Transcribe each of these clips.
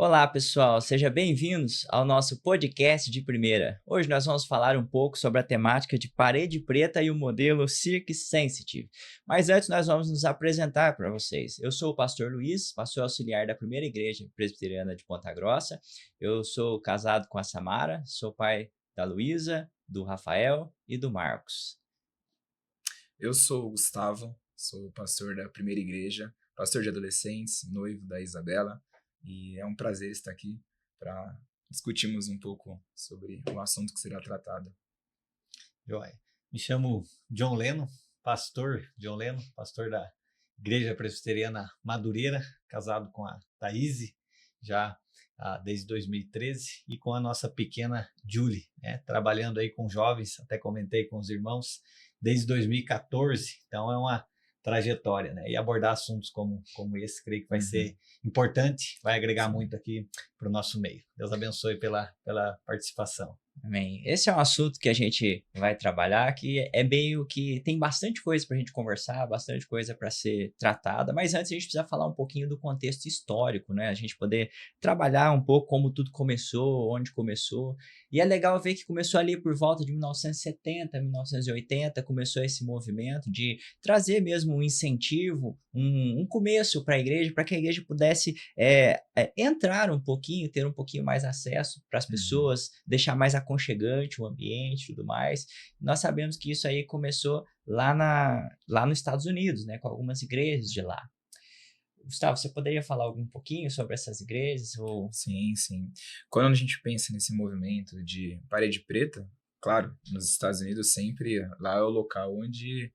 Olá, pessoal, sejam bem-vindos ao nosso podcast de primeira. Hoje nós vamos falar um pouco sobre a temática de parede preta e o modelo Cirque Sensitive. Mas antes nós vamos nos apresentar para vocês. Eu sou o pastor Luiz, pastor auxiliar da Primeira Igreja Presbiteriana de Ponta Grossa. Eu sou casado com a Samara, sou pai da Luísa, do Rafael e do Marcos. Eu sou o Gustavo, sou pastor da Primeira Igreja, pastor de adolescentes, noivo da Isabela, e é um prazer estar aqui para discutirmos um pouco sobre o assunto que será tratado. Joia. Me chamo John Leno, pastor John Leno, pastor da Igreja Presbiteriana Madureira, casado com a Thaís, já desde 2013, e com a nossa pequena Julie, trabalhando aí com jovens, até comentei com os irmãos, desde 2014, então é uma trajetória, né? E abordar assuntos como esse, creio que vai ser importante, vai agregar muito aqui para o nosso meio. Deus abençoe pela participação. Amém. Esse é um assunto que a gente vai trabalhar, que é meio que tem bastante coisa para a gente conversar, bastante coisa para ser tratada, mas antes a gente precisa falar um pouquinho do contexto histórico, né? A gente poder trabalhar um pouco como tudo começou, onde começou. E é legal ver que começou ali por volta de 1970, 1980, começou esse movimento de trazer mesmo um incentivo, um começo para a igreja, para que a igreja pudesse entrar um pouquinho, ter um pouquinho mais acesso para as pessoas, deixar mais aconchegante o ambiente e tudo mais. Nós sabemos que isso aí começou lá nos Estados Unidos, né, com algumas igrejas de lá. Gustavo, você poderia falar um pouquinho sobre essas igrejas? Ou... Sim, sim. Quando a gente pensa nesse movimento de parede preta, claro, nos Estados Unidos sempre lá é o local onde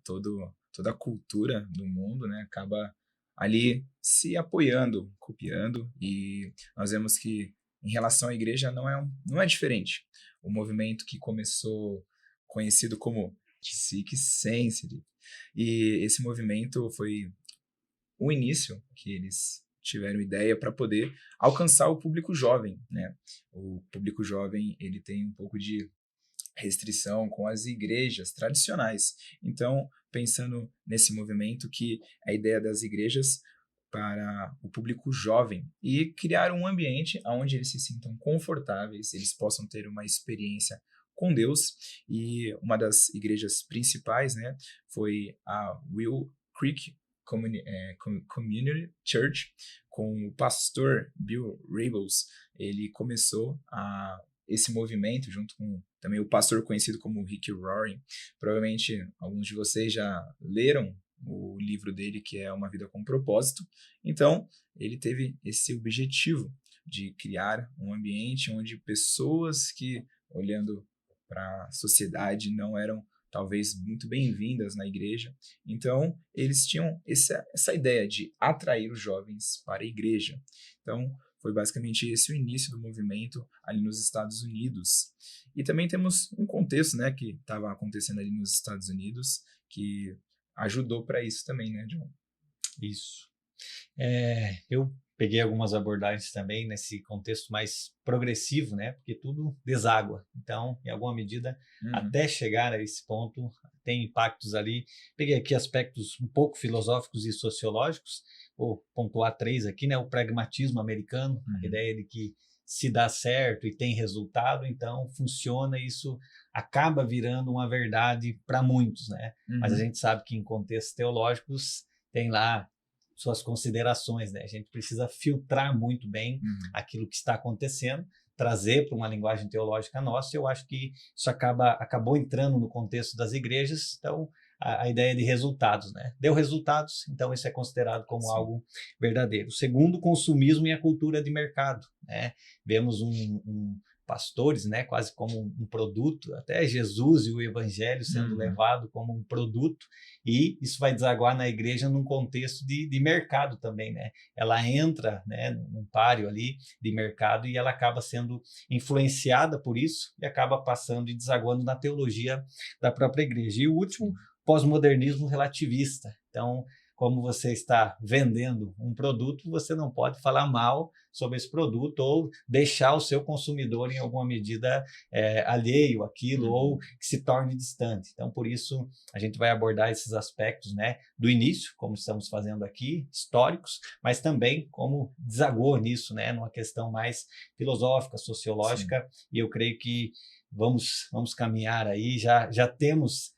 toda a cultura do mundo, né, acaba ali se apoiando, copiando, e nós vemos que em relação à igreja não é diferente. O movimento que começou conhecido como Sikh Sensitive, e esse movimento foi o início que eles tiveram ideia para poder alcançar o público jovem, né? O público jovem, ele tem um pouco de restrição com as igrejas tradicionais. Então, pensando nesse movimento, que a ideia das igrejas para o público jovem e criar um ambiente onde eles se sintam confortáveis, eles possam ter uma experiência com Deus. E uma das igrejas principais, né, foi a Will Creek Community Church, com o pastor Bill Rebels. Ele começou esse movimento junto com também o pastor conhecido como Rick Warren. Provavelmente alguns de vocês já leram o livro dele, que é Uma Vida com Propósito. Então, ele teve esse objetivo de criar um ambiente onde pessoas que, olhando para a sociedade, não eram talvez muito bem-vindas na igreja. Então, eles tinham essa ideia de atrair os jovens para a igreja. Então, foi basicamente esse o início do movimento ali nos Estados Unidos. E também temos um contexto, né, que estava acontecendo ali nos Estados Unidos, que ajudou para isso também, né, John? Isso. Eu peguei algumas abordagens também nesse contexto mais progressivo, né? Porque tudo deságua. Então, em alguma medida, até chegar a esse ponto, tem impactos ali. Peguei aqui aspectos um pouco filosóficos e sociológicos. Vou pontuar 3 aqui, né? O pragmatismo americano, a ideia de que se dá certo e tem resultado, então funciona, isso acaba virando uma verdade para muitos, né? Mas a gente sabe que em contextos teológicos tem lá suas considerações, né? A gente precisa filtrar muito bem aquilo que está acontecendo, trazer para uma linguagem teológica nossa. Eu acho que isso acabou entrando no contexto das igrejas. Então, a ideia de resultados, né? Deu resultados, então isso é considerado como algo verdadeiro. Segundo, o consumismo e a cultura de mercado, né? Vemos pastores, né, quase como um produto, até Jesus e o evangelho sendo levado como um produto, e isso vai desaguar na igreja num contexto de mercado também, né? Ela entra, né, num páreo ali de mercado e ela acaba sendo influenciada por isso e acaba passando e desaguando na teologia da própria igreja. E o último, pós-modernismo relativista. Então, como você está vendendo um produto, você não pode falar mal sobre esse produto ou deixar o seu consumidor em alguma medida alheio àquilo ou que se torne distante. Então, por isso, a gente vai abordar esses aspectos, né, do início, como estamos fazendo aqui, históricos, mas também como desagou nisso, né, numa questão mais filosófica, sociológica, e eu creio que vamos caminhar aí, já temos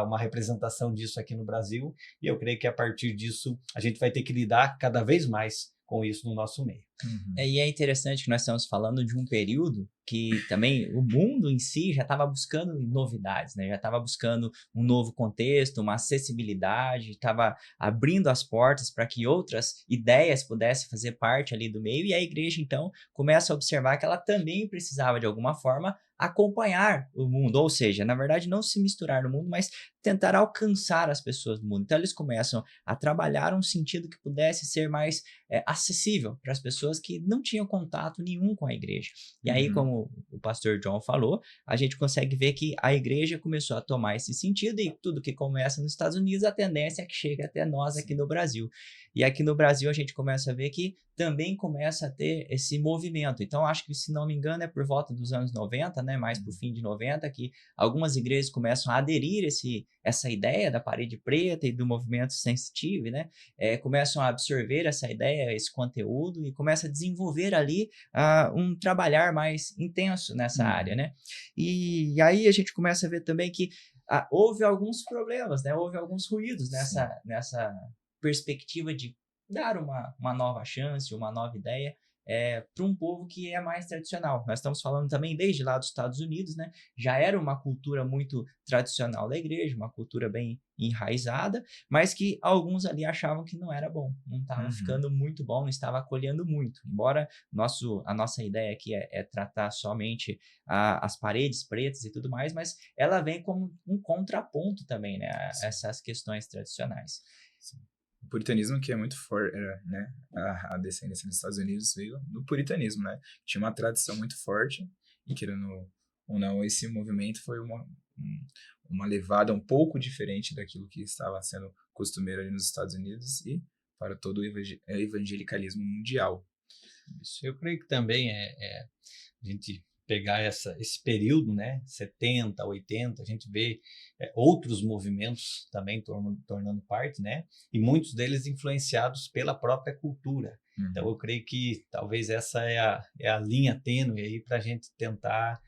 uma representação disso aqui no Brasil, e eu creio que a partir disso a gente vai ter que lidar cada vez mais com isso no nosso meio. E é interessante que nós estamos falando de um período que também o mundo em si já estava buscando novidades, né? Já estava buscando um novo contexto, uma acessibilidade, estava abrindo as portas para que outras ideias pudessem fazer parte ali do meio, e a igreja, então, começa a observar que ela também precisava, de alguma forma, acompanhar o mundo, ou seja, na verdade, não se misturar no mundo, mas tentar alcançar as pessoas do mundo. Então, eles começam a trabalhar um sentido que pudesse ser mais acessível para as pessoas que não tinham contato nenhum com a igreja. E aí, como o pastor John falou, a gente consegue ver que a igreja começou a tomar esse sentido, e tudo que começa nos Estados Unidos, a tendência é que chegue até nós aqui no Brasil. E aqui no Brasil a gente começa a ver que também começa a ter esse movimento. Então, acho que, se não me engano, é por volta dos anos 90, né, mais para o fim de 90, que algumas igrejas começam a aderir essa ideia da parede preta e do movimento sensitive, né, começam a absorver essa ideia, esse conteúdo, e começam a desenvolver ali um trabalhar mais intenso nessa área, né. E aí a gente começa a ver também que houve alguns problemas, né, houve alguns ruídos nessa perspectiva de dar uma nova chance, uma nova ideia para um povo que é mais tradicional. Nós estamos falando também desde lá dos Estados Unidos, né? Já era uma cultura muito tradicional da igreja, uma cultura bem enraizada, mas que alguns ali achavam que não era bom, não estava ficando muito bom, não estava acolhendo muito. Embora a nossa ideia aqui é tratar somente as paredes pretas e tudo mais, mas ela vem como um contraponto também, né, a essas questões tradicionais. Sim. O puritanismo, que é muito forte, né? A descendência nos Estados Unidos veio do puritanismo, né? Tinha uma tradição muito forte, e querendo ou não, esse movimento foi uma levada um pouco diferente daquilo que estava sendo costumeiro ali nos Estados Unidos e para todo o evangelicalismo mundial. Isso, eu creio que também a gente pegar esse período, né, 70, 80, a gente vê outros movimentos também tornando parte, né, e muitos deles influenciados pela própria cultura. Então, eu creio que talvez essa é a linha tênue aí para a gente tentar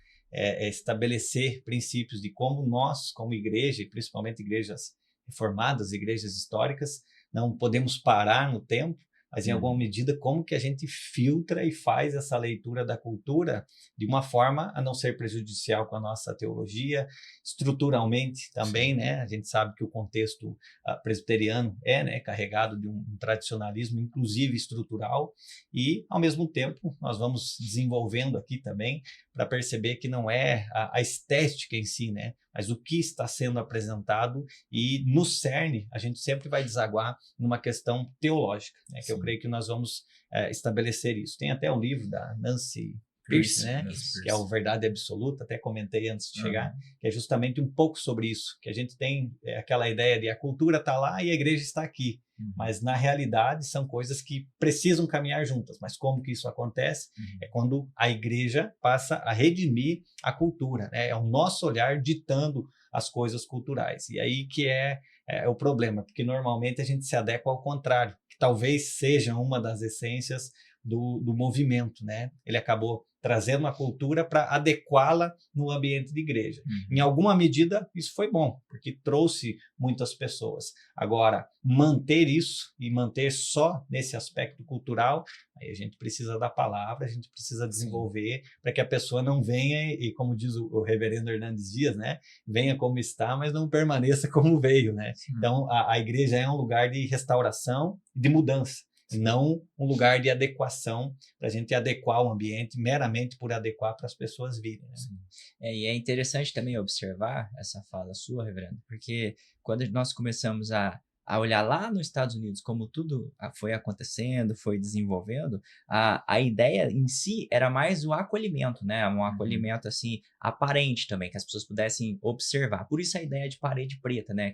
estabelecer princípios de como nós, como igreja, e principalmente igrejas reformadas, igrejas históricas, não podemos parar no tempo, mas em alguma medida como que a gente filtra e faz essa leitura da cultura de uma forma a não ser prejudicial com a nossa teologia, estruturalmente também, né? A gente sabe que o contexto presbiteriano né, carregado de um tradicionalismo, inclusive estrutural, e ao mesmo tempo nós vamos desenvolvendo aqui também para perceber que não é a estética em si, né? Mas o que está sendo apresentado, e no cerne a gente sempre vai desaguar numa questão teológica, né? Que eu creio que nós vamos estabelecer isso. Tem até um livro da Nancy Pierce, né? Que é o Verdade Absoluta, até comentei antes de chegar, que é justamente um pouco sobre isso, que a gente tem aquela ideia de a cultura está lá e a igreja está aqui, mas na realidade são coisas que precisam caminhar juntas. Mas como que isso acontece? É quando a igreja passa a redimir a cultura, né? É o nosso olhar ditando as coisas culturais, e aí que é o problema, porque normalmente a gente se adequa ao contrário, que talvez seja uma das essências do movimento, né? Ele acabou trazendo a cultura para adequá-la no ambiente de igreja. Em alguma medida, isso foi bom, porque trouxe muitas pessoas. Agora, manter isso e manter só nesse aspecto cultural, aí a gente precisa da palavra, a gente precisa desenvolver para que a pessoa não venha e, como diz o reverendo Hernandes Dias, né? Venha como está, mas não permaneça como veio, né? Então, a igreja é um lugar de restauração e de mudança, não um lugar de adequação, para a gente adequar o ambiente meramente por adequar para as pessoas virem. Né? E é interessante também observar essa fala sua, reverendo, porque quando nós começamos a olhar lá nos Estados Unidos como tudo foi acontecendo, foi desenvolvendo, a ideia em si era mais o acolhimento, né? Um acolhimento assim aparente também, que as pessoas pudessem observar. Por isso a ideia de parede preta, né?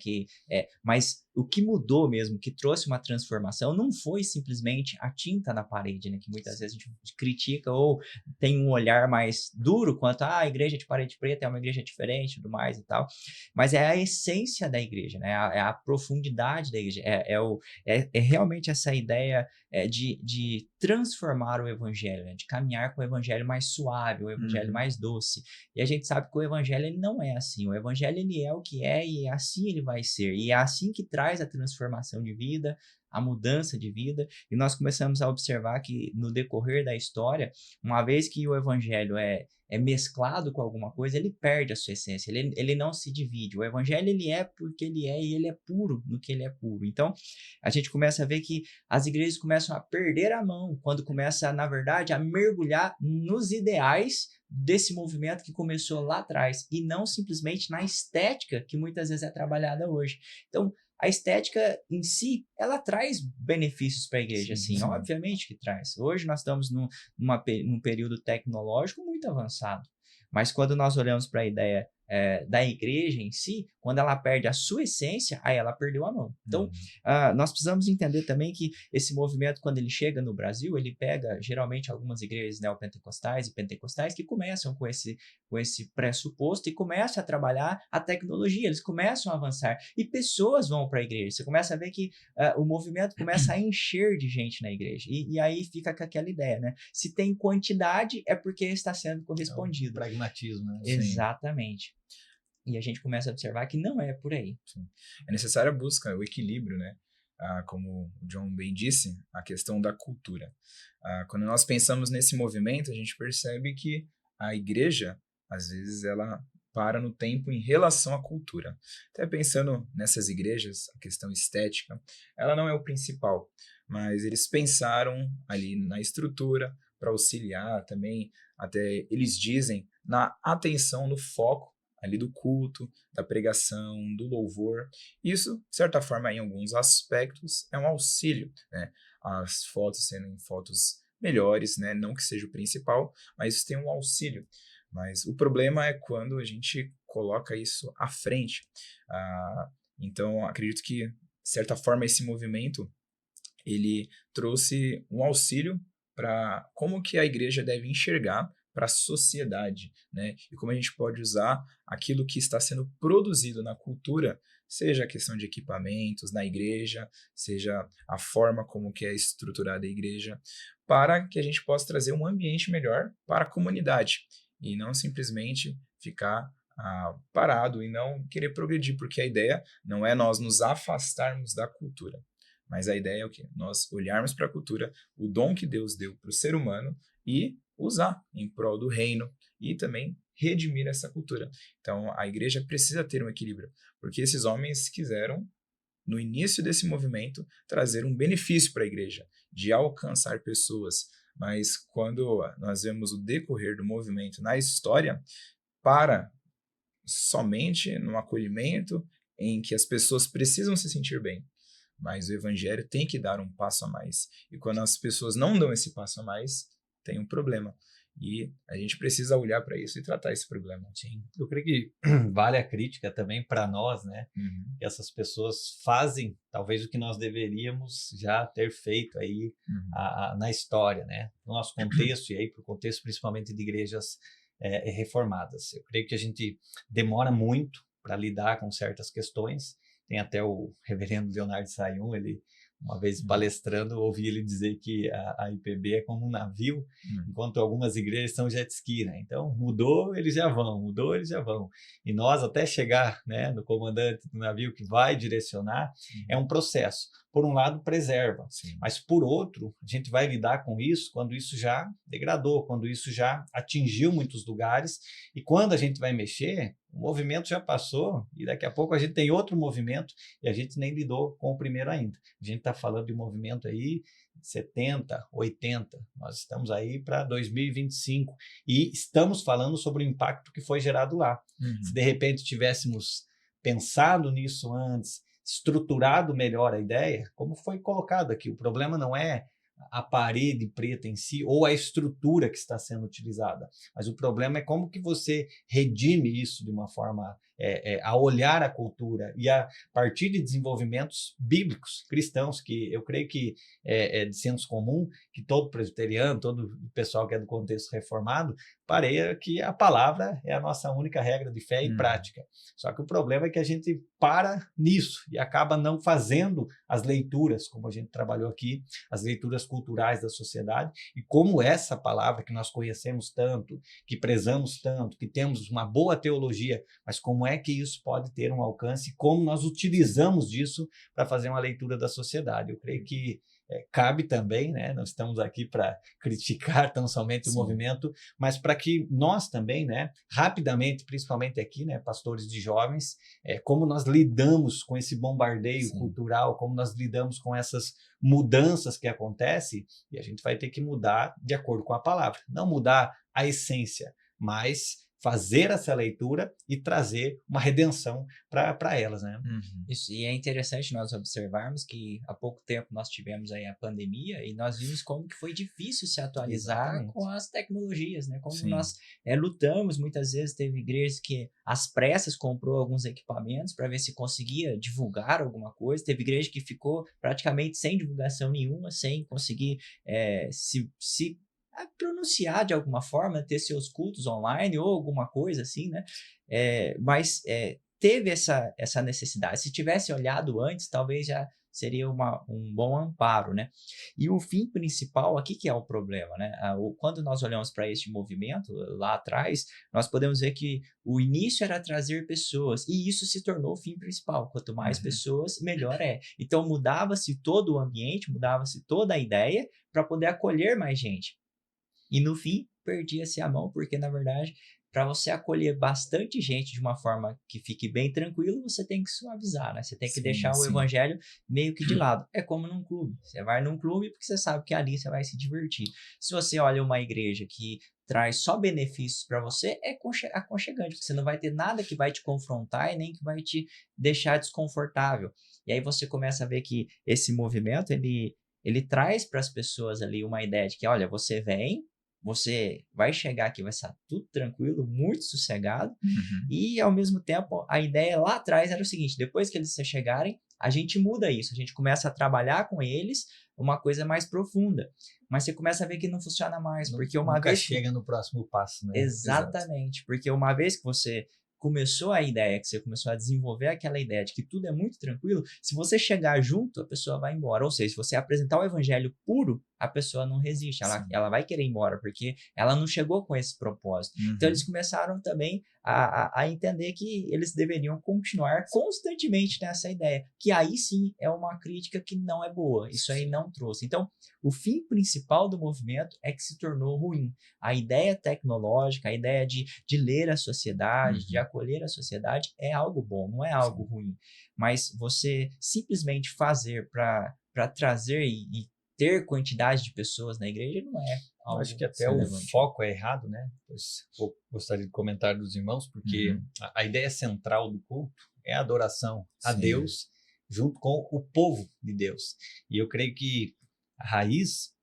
Mas o que mudou mesmo, que trouxe uma transformação, não foi simplesmente a tinta na parede, né? Que muitas vezes a gente critica ou tem um olhar mais duro quanto a igreja de parede preta é uma igreja diferente e tudo mais e tal. Mas é a essência da igreja, né? É a profundidade da igreja. É realmente essa ideia de transformar o evangelho, né? De caminhar com o evangelho mais suave, o evangelho mais doce. E a gente sabe que o evangelho ele não é assim. O evangelho ele é o que é e assim ele vai ser. E é assim que traz a transformação de vida, a mudança de vida. E nós começamos a observar que no decorrer da história, uma vez que o evangelho é mesclado com alguma coisa, ele perde a sua essência, ele não se divide. O evangelho ele é porque ele é e ele é puro no que ele é puro. Então, a gente começa a ver que as igrejas começam a perder a mão quando começa, na verdade, a mergulhar nos ideais desse movimento que começou lá atrás e não simplesmente na estética que muitas vezes é trabalhada hoje. Então, a estética em si, ela traz benefícios para a igreja, sim, obviamente que traz. Hoje nós estamos num período tecnológico muito avançado, mas quando nós olhamos para a ideia da igreja em si, quando ela perde a sua essência, aí ela perdeu a mão. Então, nós precisamos entender também que esse movimento, quando ele chega no Brasil, ele pega geralmente algumas igrejas neopentecostais e pentecostais que começam com esse pressuposto e começam a trabalhar a tecnologia, eles começam a avançar e pessoas vão para a igreja. Você começa a ver que o movimento começa a encher de gente na igreja e aí fica com aquela ideia, né? Se tem quantidade, é porque está sendo correspondido. Pragmatismo, né? Exatamente. E a gente começa a observar que não é por aí. Sim. É necessária a busca, o equilíbrio, né? Como o John bem disse, a questão da cultura. Quando nós pensamos nesse movimento, a gente percebe que a igreja, às vezes, ela para no tempo em relação à cultura. Até pensando nessas igrejas, a questão estética, ela não é o principal, mas eles pensaram ali na estrutura para auxiliar também, até eles dizem, na atenção, no foco ali do culto, da pregação, do louvor. Isso, de certa forma, em alguns aspectos, é um auxílio, né? As fotos sendo fotos melhores, né? Não que seja o principal, mas isso tem um auxílio. Mas o problema é quando a gente coloca isso à frente. Então, acredito que, de certa forma, esse movimento ele trouxe um auxílio para como que a igreja deve enxergar para a sociedade, né? E como a gente pode usar aquilo que está sendo produzido na cultura, seja a questão de equipamentos na igreja, seja a forma como que é estruturada a igreja, para que a gente possa trazer um ambiente melhor para a comunidade e não simplesmente ficar parado e não querer progredir, porque a ideia não é nós nos afastarmos da cultura, mas a ideia é o quê? Nós olharmos para a cultura, o dom que Deus deu para o ser humano e usar em prol do reino e também redimir essa cultura. Então, a igreja precisa ter um equilíbrio, porque esses homens quiseram, no início desse movimento, trazer um benefício para a igreja, de alcançar pessoas. Mas quando nós vemos o decorrer do movimento na história, para somente no acolhimento em que as pessoas precisam se sentir bem. Mas o evangelho tem que dar um passo a mais. E quando as pessoas não dão esse passo a mais, tem um problema. E a gente precisa olhar para isso e tratar esse problema. Sim, eu creio que vale a crítica também para nós, né? Que essas pessoas fazem talvez o que nós deveríamos já ter feito aí na história, né? No nosso contexto e aí para o contexto principalmente de igrejas reformadas. Eu creio que a gente demora muito para lidar com certas questões. Tem até o reverendo Leonardo Sayun, ele uma vez palestrando, ouvi ele dizer que a IPB é como um navio, enquanto algumas igrejas são jet ski, né? Então, mudou, eles já vão, mudou, eles já vão. E nós, até chegar, né, no comandante do navio que vai direcionar, é um processo. Por um lado, preserva, mas por outro, a gente vai lidar com isso quando isso já degradou, quando isso já atingiu muitos lugares, e quando a gente vai mexer, o movimento já passou e daqui a pouco a gente tem outro movimento e a gente nem lidou com o primeiro ainda. A gente está falando de movimento aí 70, 80, nós estamos aí para 2025 e estamos falando sobre o impacto que foi gerado lá. Se de repente tivéssemos pensado nisso antes, estruturado melhor a ideia, como foi colocado aqui, o problema não é a parede preta em si ou a estrutura que está sendo utilizada, mas o problema é como que você redime isso de uma forma a olhar a cultura e a partir de desenvolvimentos bíblicos cristãos, que eu creio que é de senso comum, que todo presbiteriano, todo pessoal que é do contexto reformado, pareia que a palavra é a nossa única regra de fé e prática. Só que o problema é que a gente para nisso e acaba não fazendo as leituras, como a gente trabalhou aqui, as leituras culturais da sociedade, e como essa palavra que nós conhecemos tanto, que prezamos tanto, que temos uma boa teologia, mas como é que isso pode ter um alcance, como nós utilizamos disso para fazer uma leitura da sociedade. Eu creio que cabe também, né? Não estamos aqui para criticar tão somente o movimento, mas para que nós também, né, rapidamente, principalmente aqui, né, pastores de jovens, como nós lidamos com esse bombardeio cultural, como nós lidamos com essas mudanças que acontecem, e a gente vai ter que mudar de acordo com a palavra. Não mudar a essência, mas fazer essa leitura e trazer uma redenção para elas, né? Isso, e é interessante nós observarmos que há pouco tempo nós tivemos aí a pandemia e nós vimos como que foi difícil se atualizar com as tecnologias, né? Como nós lutamos, muitas vezes teve igrejas que às pressas comprou alguns equipamentos para ver se conseguia divulgar alguma coisa, teve igreja que ficou praticamente sem divulgação nenhuma, sem conseguir se pronunciar de alguma forma, ter seus cultos online ou alguma coisa assim, né? Mas teve essa necessidade. Se tivesse olhado antes, talvez já seria um bom amparo, né? E o fim principal aqui que é o problema, né? Quando nós olhamos para este movimento lá atrás, nós podemos ver que o início era trazer pessoas e isso se tornou o fim principal. Quanto mais pessoas, melhor é. Então mudava-se todo o ambiente, mudava-se toda a ideia para poder acolher mais gente. E no fim, perdia-se a mão, porque na verdade, para você acolher bastante gente de uma forma que fique bem tranquilo, você tem que suavizar, né? Você tem que deixar o evangelho meio que de lado. É como num clube. Você vai num clube porque você sabe que ali você vai se divertir. Se você olha uma igreja que traz só benefícios para você, é aconchegante. Você não vai ter nada que vai te confrontar e nem que vai te deixar desconfortável. E aí você começa a ver que esse movimento, ele traz para as pessoas ali uma ideia de que, olha, você vem, você vai chegar aqui, vai estar tudo tranquilo, muito sossegado, e ao mesmo tempo a ideia lá atrás era o seguinte: depois que eles chegarem, a gente muda isso, a gente começa a trabalhar com eles uma coisa mais profunda, mas você começa a ver que não funciona mais, porque uma nunca vez chega no próximo passo, né? Exatamente, porque uma vez que você começou a ideia, que você começou a desenvolver aquela ideia de que tudo é muito tranquilo, se você chegar junto, a pessoa vai embora. Ou seja, se você apresentar o evangelho puro, a pessoa não resiste, ela vai querer ir embora, porque ela não chegou com esse propósito. Então eles começaram também a entender que eles deveriam continuar constantemente nessa ideia, que aí sim é uma crítica que não é boa, isso aí não trouxe. Então, o fim principal do movimento é que se tornou ruim. A ideia tecnológica, a ideia de ler a sociedade, de acolher a sociedade é algo bom, não é algo ruim. Mas você simplesmente fazer para trazer e ter quantidade de pessoas na igreja não é algo. Eu acho que até o foco é errado, né? Pois gostaria de comentar dos irmãos, porque a ideia central do culto é a adoração a Deus junto com o povo de Deus. E eu creio que a raiz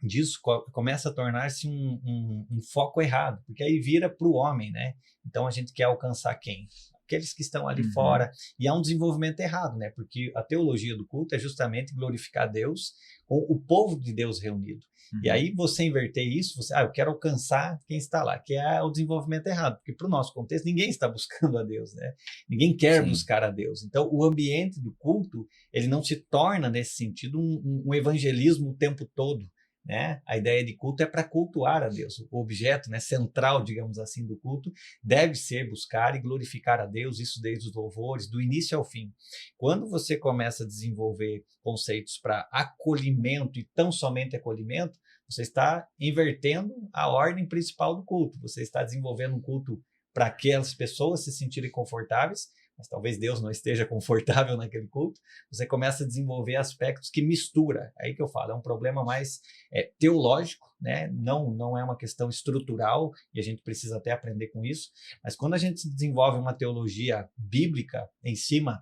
disso começa a tornar-se um foco errado, porque aí vira para o homem, né? Então a gente quer alcançar quem? Aqueles que estão ali fora, e há um desenvolvimento errado, né? Porque a teologia do culto é justamente glorificar Deus com o povo de Deus reunido. E aí você inverter isso, eu quero alcançar quem está lá, que é o desenvolvimento errado, porque para o nosso contexto ninguém está buscando a Deus, né? Ninguém quer buscar a Deus. Então o ambiente do culto, ele não se torna nesse sentido um evangelismo o tempo todo, né? A ideia de culto é para cultuar a Deus. O objeto, né, central, digamos assim, do culto deve ser buscar e glorificar a Deus, isso desde os louvores, do início ao fim. Quando você começa a desenvolver conceitos para acolhimento e tão somente acolhimento, você está invertendo a ordem principal do culto. Você está desenvolvendo um culto para aquelas pessoas se sentirem confortáveis, mas talvez Deus não esteja confortável naquele culto. Você começa a desenvolver aspectos que mistura. Aí que eu falo, é um problema mais teológico, né? Não é uma questão estrutural, e a gente precisa até aprender com isso, mas quando a gente desenvolve uma teologia bíblica em cima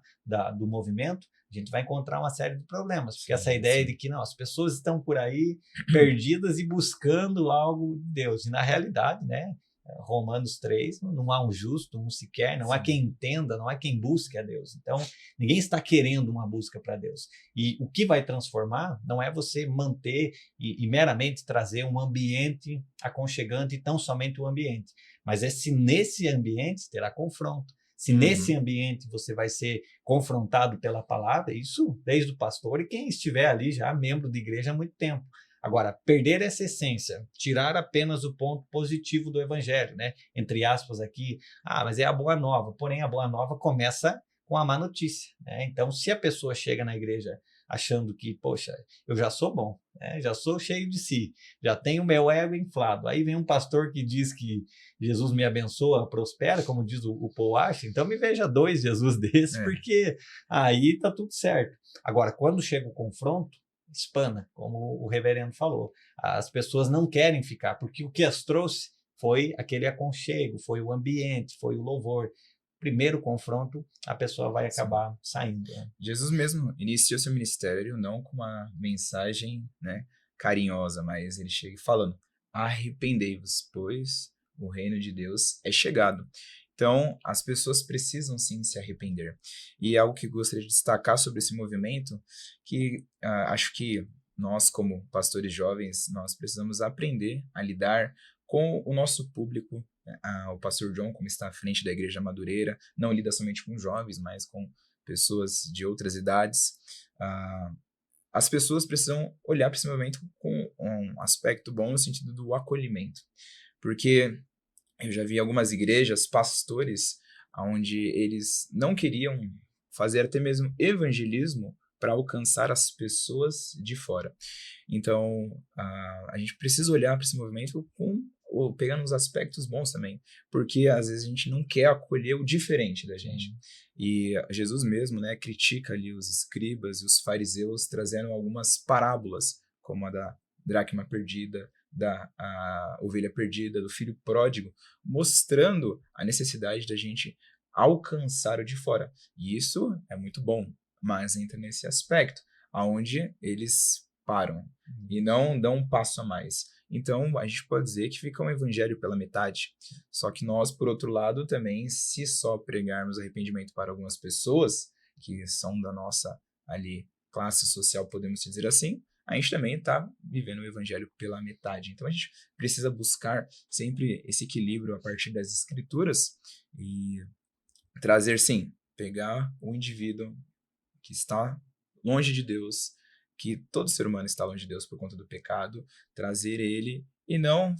do movimento, a gente vai encontrar uma série de problemas, porque Sim, essa ideia sim. de que não, as pessoas estão por aí perdidas e buscando algo de Deus, e na realidade, né, Romanos 3, não há um justo, um sequer, não há Sim. quem entenda, não há quem busque a Deus. Então, ninguém está querendo uma busca para Deus. E o que vai transformar não é você manter e meramente trazer um ambiente aconchegante e tão somente o ambiente, mas é se nesse ambiente terá confronto. Se nesse Uhum. ambiente você vai ser confrontado pela palavra, isso desde o pastor e quem estiver ali já membro de igreja há muito tempo. Agora, perder essa essência, tirar apenas o ponto positivo do evangelho, né? Entre aspas aqui, mas é a boa nova. Porém, a boa nova começa com a má notícia, né? Então, se a pessoa chega na igreja achando que, poxa, eu já sou bom, né? Já sou cheio de si, já tenho meu ego inflado. Aí vem um pastor que diz que Jesus me abençoa, prospera, como diz o Paul Washer, então me veja dois Jesus desses, É. porque aí tá tudo certo. Agora, quando chega o confronto, espana, como o reverendo falou. As pessoas não querem ficar, porque o que as trouxe foi aquele aconchego, foi o ambiente, foi o louvor. Primeiro confronto, a pessoa vai Sim. acabar saindo. Né? Jesus mesmo iniciou seu ministério não com uma mensagem, né, carinhosa, mas ele chega falando: arrependei-vos, pois o reino de Deus é chegado. Então, as pessoas precisam sim se arrepender. E algo que gostaria de destacar sobre esse movimento, que acho que nós, como pastores jovens, nós precisamos aprender a lidar com o nosso público. O pastor John, como está à frente da Igreja Madureira, não lida somente com jovens, mas com pessoas de outras idades. As pessoas precisam olhar para esse movimento com um aspecto bom no sentido do acolhimento. Porque eu já vi algumas igrejas, pastores, onde eles não queriam fazer até mesmo evangelismo para alcançar as pessoas de fora. Então, a gente precisa olhar para esse movimento pegando os aspectos bons também, porque às vezes a gente não quer acolher o diferente da gente. E Jesus mesmo, né, critica ali os escribas e os fariseus, trazendo algumas parábolas, como a da dracma perdida, a ovelha perdida, do filho pródigo, mostrando a necessidade da gente alcançar o de fora. E isso é muito bom, mas entra nesse aspecto, aonde eles param e não dão um passo a mais. Então, a gente pode dizer que fica um evangelho pela metade. Só que nós, por outro lado, também, se só pregarmos arrependimento para algumas pessoas, que são da nossa ali classe social, podemos dizer assim, a gente também está vivendo o evangelho pela metade. Então, a gente precisa buscar sempre esse equilíbrio a partir das escrituras e trazer, sim, pegar o indivíduo que está longe de Deus, que todo ser humano está longe de Deus por conta do pecado, trazer ele e não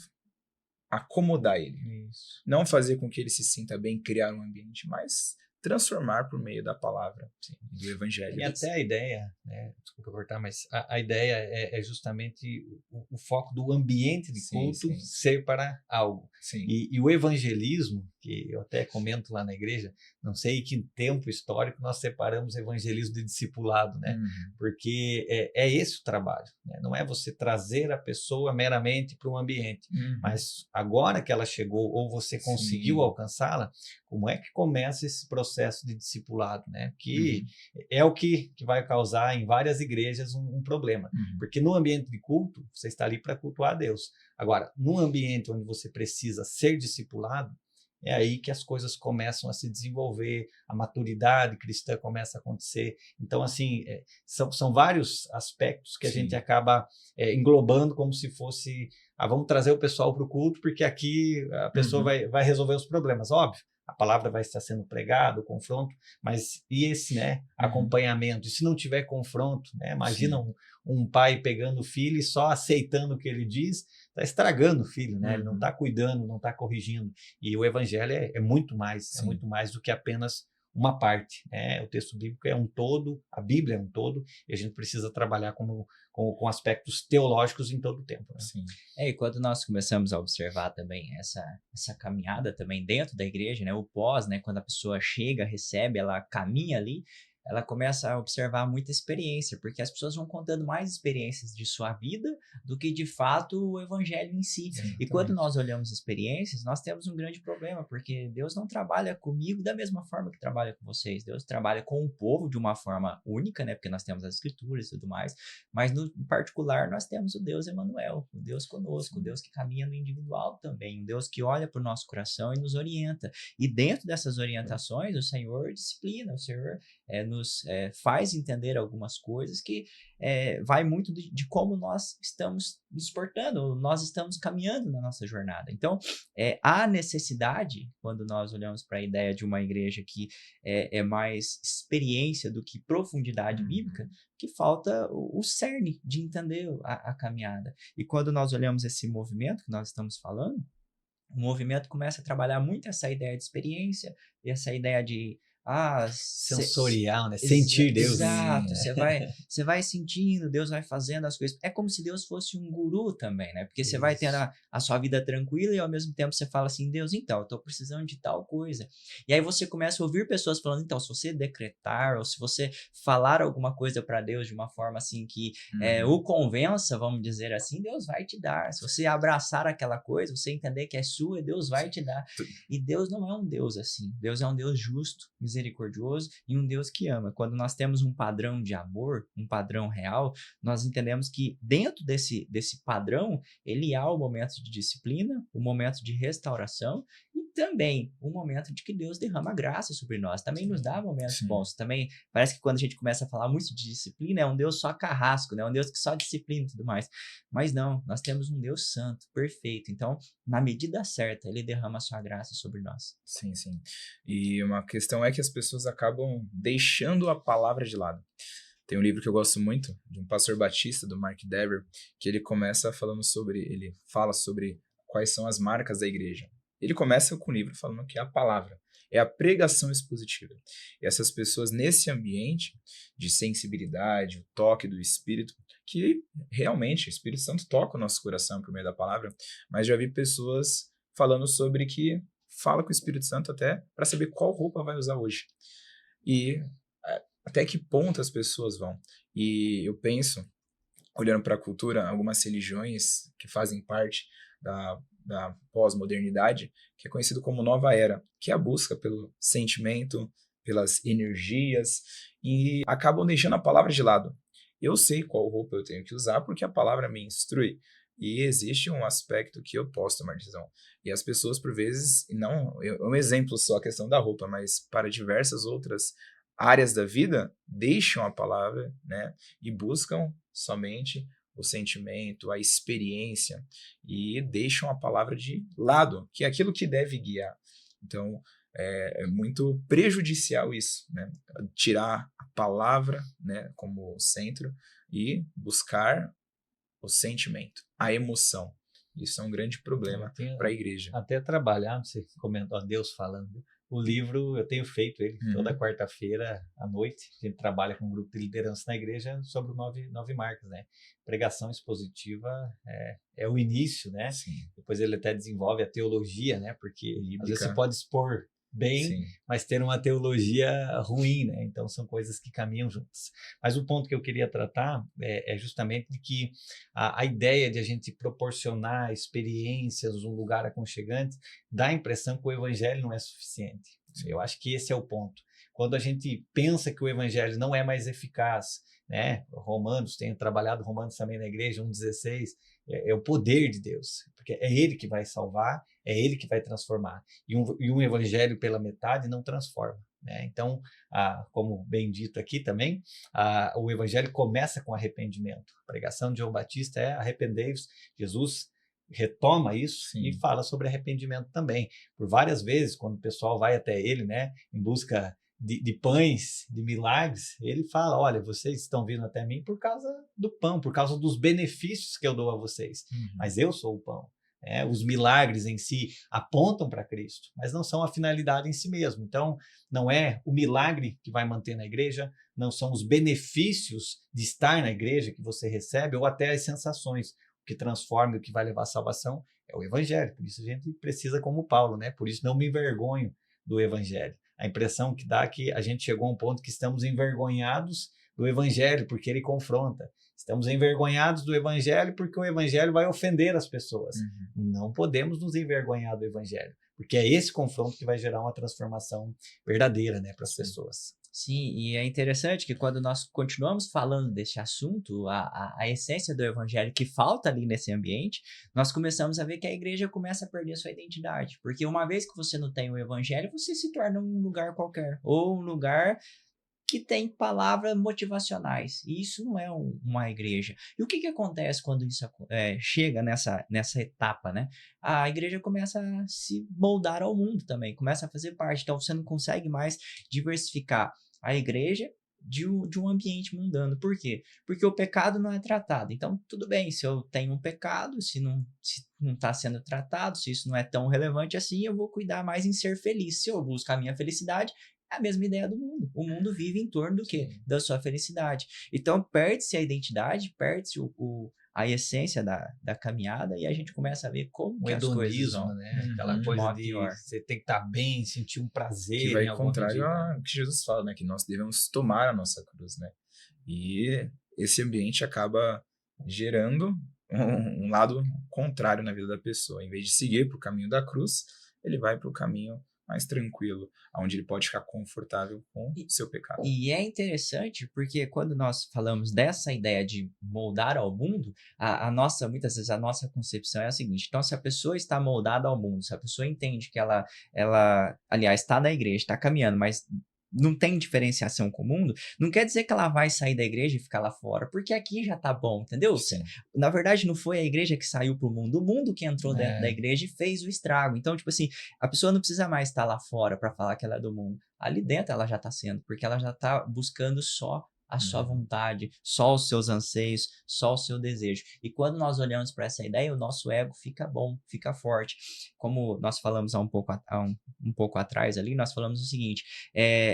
acomodar ele. Isso. Não fazer com que ele se sinta bem, criar um ambiente, mas transformar por meio da palavra, sim, do evangelho. E até a ideia, né, desculpa cortar, mas a ideia é justamente o foco do ambiente de culto ser para algo. Sim. E o evangelismo, que eu até comento lá na igreja, não sei em que tempo histórico nós separamos evangelismo de discipulado, né? Porque é esse o trabalho, né? Não é você trazer a pessoa meramente para um ambiente, mas agora que ela chegou ou você conseguiu alcançá-la, como é que começa esse processo de discipulado, né? Que é o que vai causar em várias igrejas um problema, porque no ambiente de culto, você está ali para cultuar a Deus. Agora, num ambiente onde você precisa ser discipulado, é aí que as coisas começam a se desenvolver, a maturidade cristã começa a acontecer. Então, assim, são vários aspectos que a gente acaba englobando como se fosse, vamos trazer o pessoal para o culto, porque aqui a pessoa vai resolver os problemas. Óbvio, a palavra vai estar sendo pregada, o confronto, mas e esse, né, acompanhamento? E se não tiver confronto, né, imagina um pai pegando o filho e só aceitando o que ele diz, está estragando o filho, né? Ele não está cuidando, não está corrigindo. E o evangelho é muito mais, é muito mais do que apenas uma parte, né? O texto bíblico é um todo, a Bíblia é um todo, e a gente precisa trabalhar com aspectos teológicos em todo o tempo. Né? Sim. E quando nós começamos a observar também essa caminhada também dentro da igreja, né? O pós, né? Quando a pessoa chega, recebe, ela caminha ali, ela começa a observar muita experiência, porque as pessoas vão contando mais experiências de sua vida do que, de fato, o evangelho em si. E quando Exatamente. nós olhamos experiências, nós temos um grande problema, porque Deus não trabalha comigo da mesma forma que trabalha com vocês. Deus trabalha com o povo de uma forma única, né? Porque nós temos as escrituras e tudo mais, mas no particular nós temos o Deus Emanuel, o Deus conosco, o Deus que caminha no individual também, um Deus que olha para o nosso coração e nos orienta. E dentro dessas orientações, o Senhor disciplina, o Senhor nos faz entender algumas coisas que vai muito de como nós estamos nos portando, nós estamos caminhando na nossa jornada. Então, há necessidade, quando nós olhamos para a ideia de uma igreja que é mais experiência do que profundidade bíblica, que falta o cerne de entender a caminhada. E quando nós olhamos esse movimento que nós estamos falando, o movimento começa a trabalhar muito essa ideia de experiência, essa ideia de Sensorial, né? Sentir Deus. Exato, você vai sentindo, Deus vai fazendo as coisas. É como se Deus fosse um guru também, né? Porque você vai tendo a sua vida tranquila e ao mesmo tempo você fala assim, Deus, então, eu tô precisando de tal coisa. E aí você começa a ouvir pessoas falando, então, se você decretar ou se você falar alguma coisa para Deus de uma forma assim que o convença, vamos dizer assim, Deus vai te dar. Se você abraçar aquela coisa, você entender que é sua, Deus vai te dar. E Deus não é um Deus assim. Deus é um Deus justo, misericordioso e um Deus que ama. Quando nós temos um padrão de amor, um padrão real, nós entendemos que dentro desse padrão, ele há o momento de disciplina, o momento de restauração e também o momento de que Deus derrama graça sobre nós. Também nos dá momentos bons. Também parece que quando a gente começa a falar muito de disciplina, é um Deus só carrasco, né? Um Deus que só disciplina e tudo mais. Mas não, nós temos um Deus santo, perfeito. Então, na medida certa, ele derrama a sua graça sobre nós. Sim, sim. E uma questão é que as pessoas acabam deixando a palavra de lado. Tem um livro que eu gosto muito, de um pastor batista, do Mark Dever, que ele fala sobre quais são as marcas da igreja. Ele começa com o livro falando que é a palavra, é a pregação expositiva. E essas pessoas nesse ambiente de sensibilidade, o toque do Espírito, que realmente o Espírito Santo toca o nosso coração por meio da palavra, mas já vi pessoas falando sobre que fala com o Espírito Santo até para saber qual roupa vai usar hoje. E até que ponto as pessoas vão. E eu penso, olhando para a cultura, algumas religiões que fazem parte da pós-modernidade, que é conhecido como Nova Era, que é a busca pelo sentimento, pelas energias, e acabam deixando a palavra de lado. Eu sei qual roupa eu tenho que usar porque a palavra me instrui. E existe um aspecto que eu posso tomar decisão. E as pessoas, por vezes, um exemplo só a questão da roupa, mas para diversas outras áreas da vida, deixam a palavra, né, e buscam somente o sentimento, a experiência, e deixam a palavra de lado, que é aquilo que deve guiar. Então, é muito prejudicial isso, né? Tirar a palavra, né, como centro e buscar o sentimento, a emoção. Isso é um grande problema para a igreja. Até trabalhar, você comentou, Deus falando. O livro, eu tenho feito ele toda quarta-feira à noite. A gente trabalha com um grupo de liderança na igreja sobre nove marcas, né? Pregação expositiva é o início, né? Sim. Depois ele até desenvolve a teologia, né? Porque às vezes você pode expor bem, Sim, mas ter uma teologia ruim, né? Então são coisas que caminham juntas. Mas o ponto que eu queria tratar é justamente de que a ideia de a gente proporcionar experiências, um lugar aconchegante, dá a impressão que o evangelho não é suficiente. Sim. Eu acho que esse é o ponto. Quando a gente pensa que o evangelho não é mais eficaz, né? Romanos, tenho trabalhado Romanos também na igreja, 1,16, é o poder de Deus, porque é Ele que vai salvar, é Ele que vai transformar. E um evangelho pela metade não transforma, né? Então, como bem dito aqui também, o evangelho começa com arrependimento. A pregação de João Batista é arrependei-vos. Jesus retoma isso. Sim. E fala sobre arrependimento também. Por várias vezes, quando o pessoal vai até ele, né, em busca de pães, de milagres, ele fala, olha, vocês estão vindo até mim por causa do pão, por causa dos benefícios que eu dou a vocês, mas eu sou o pão. Os milagres em si apontam para Cristo, mas não são a finalidade em si mesmo. Então, não é o milagre que vai manter na igreja, não são os benefícios de estar na igreja que você recebe, ou até as sensações. O que transforma e o que vai levar à salvação é o evangelho. Por isso a gente precisa, como Paulo, né? Por isso não me envergonho do evangelho. A impressão que dá é que a gente chegou a um ponto que estamos envergonhados do evangelho, porque ele confronta. Estamos envergonhados do evangelho porque o evangelho vai ofender as pessoas. Não podemos nos envergonhar do evangelho, porque é esse confronto que vai gerar uma transformação verdadeira, né, para as pessoas. Sim, e é interessante que quando nós continuamos falando desse assunto, a essência do evangelho que falta ali nesse ambiente, nós começamos a ver que a igreja começa a perder sua identidade. Porque uma vez que você não tem o evangelho, você se torna um lugar qualquer, ou um lugar que tem palavras motivacionais. E isso não é uma igreja. E o que acontece quando isso chega nessa etapa, né? A igreja começa a se moldar ao mundo também, começa a fazer parte. Então, você não consegue mais diversificar a igreja de um ambiente mundano. Por quê? Porque o pecado não é tratado. Então, tudo bem, se eu tenho um pecado, se não está sendo tratado, se isso não é tão relevante assim, eu vou cuidar mais em ser feliz. Se eu busco a minha felicidade, é a mesma ideia do mundo. O mundo vive em torno do quê? Da sua felicidade. Então, perde-se a identidade, perde-se a essência da caminhada e a gente começa a ver como que as coisas vão. Né? Aquela coisa de você tem que estar bem, sentir um prazer. Que vai contrário ao que Jesus fala, né? Que nós devemos tomar a nossa cruz, né? E esse ambiente acaba gerando um lado contrário na vida da pessoa. Em vez de seguir para o caminho da cruz, ele vai para o caminho mais tranquilo, onde ele pode ficar confortável com o seu pecado. E é interessante porque quando nós falamos dessa ideia de moldar ao mundo, muitas vezes a nossa concepção é a seguinte: então, se a pessoa está moldada ao mundo, se a pessoa entende que ela aliás, está na igreja, está caminhando, mas não tem diferenciação com o mundo, não quer dizer que ela vai sair da igreja e ficar lá fora, porque aqui já tá bom, entendeu? Sim. Na verdade, não foi a igreja que saiu pro mundo, o mundo que entrou dentro da igreja e fez o estrago. Então, tipo assim, a pessoa não precisa mais estar lá fora para falar que ela é do mundo. Ali dentro ela já tá sendo, porque ela já tá buscando só a sua vontade, só os seus anseios, só o seu desejo. E quando nós olhamos para essa ideia, o nosso ego fica bom, fica forte. Como nós falamos há um pouco atrás ali, nós falamos o seguinte,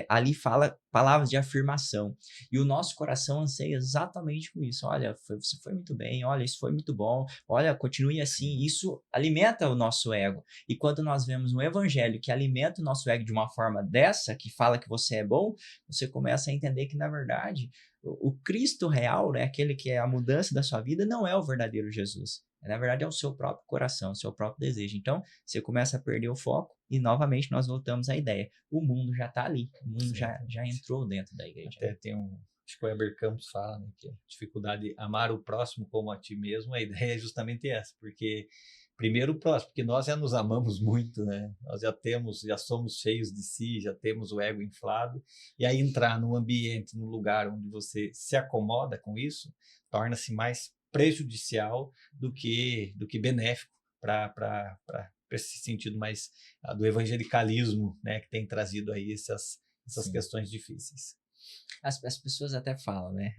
ali fala palavras de afirmação. E o nosso coração anseia exatamente com isso. Olha, você foi muito bem, olha, isso foi muito bom, olha, continue assim. Isso alimenta o nosso ego. E quando nós vemos um evangelho que alimenta o nosso ego de uma forma dessa, que fala que você é bom, você começa a entender que, na verdade, o Cristo real, né, aquele que é a mudança da sua vida, não é o verdadeiro Jesus. Na verdade, é o seu próprio coração, o seu próprio desejo. Então, você começa a perder o foco e, novamente, nós voltamos à ideia. O mundo já está ali, o mundo já entrou dentro da igreja. Até tem acho que o Heber Campos fala, né, que a dificuldade de amar o próximo como a ti mesmo, a ideia é justamente essa, porque primeiro o próximo, porque nós já nos amamos muito, né? Nós já somos cheios de si, já temos o ego inflado, e aí entrar num ambiente, num lugar onde você se acomoda com isso, torna-se mais prejudicial do que benéfico para esse sentido mais do evangelicalismo, né, que tem trazido aí essas questões difíceis. As pessoas até falam, né?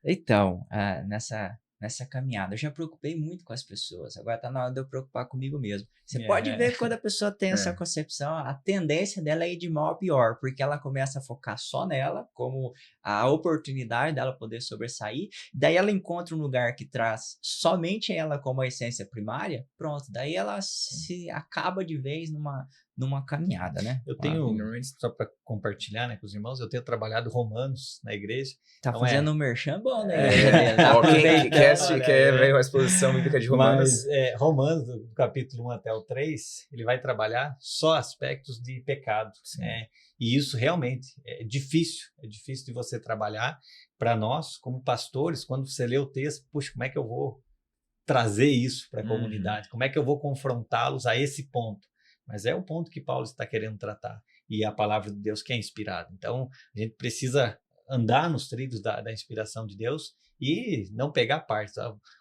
Então, nessa caminhada, eu já preocupei muito com as pessoas, agora está na hora de eu preocupar comigo mesmo. Você pode ver que quando a pessoa tem essa concepção, a tendência dela é ir de mal a pior, porque ela começa a focar só nela, como a oportunidade dela poder sobressair, daí ela encontra um lugar que traz somente ela como a essência primária, pronto, daí ela se acaba de vez numa caminhada, né? Eu tenho, só para compartilhar, né, com os irmãos, eu tenho trabalhado Romanos na igreja. Tá então fazendo um merchan bom, né? Quem quer ver uma exposição bíblica de Romanos? Mas Romanos, do capítulo 1 até o 3, ele vai trabalhar só aspectos de pecado, né? E isso realmente é difícil de você trabalhar para nós, como pastores, quando você lê o texto, puxa, como é que eu vou trazer isso para a comunidade? Como é que eu vou confrontá-los a esse ponto? Mas é o ponto que Paulo está querendo tratar. E a palavra de Deus que é inspirada. Então, a gente precisa andar nos trilhos da inspiração de Deus e não pegar parte.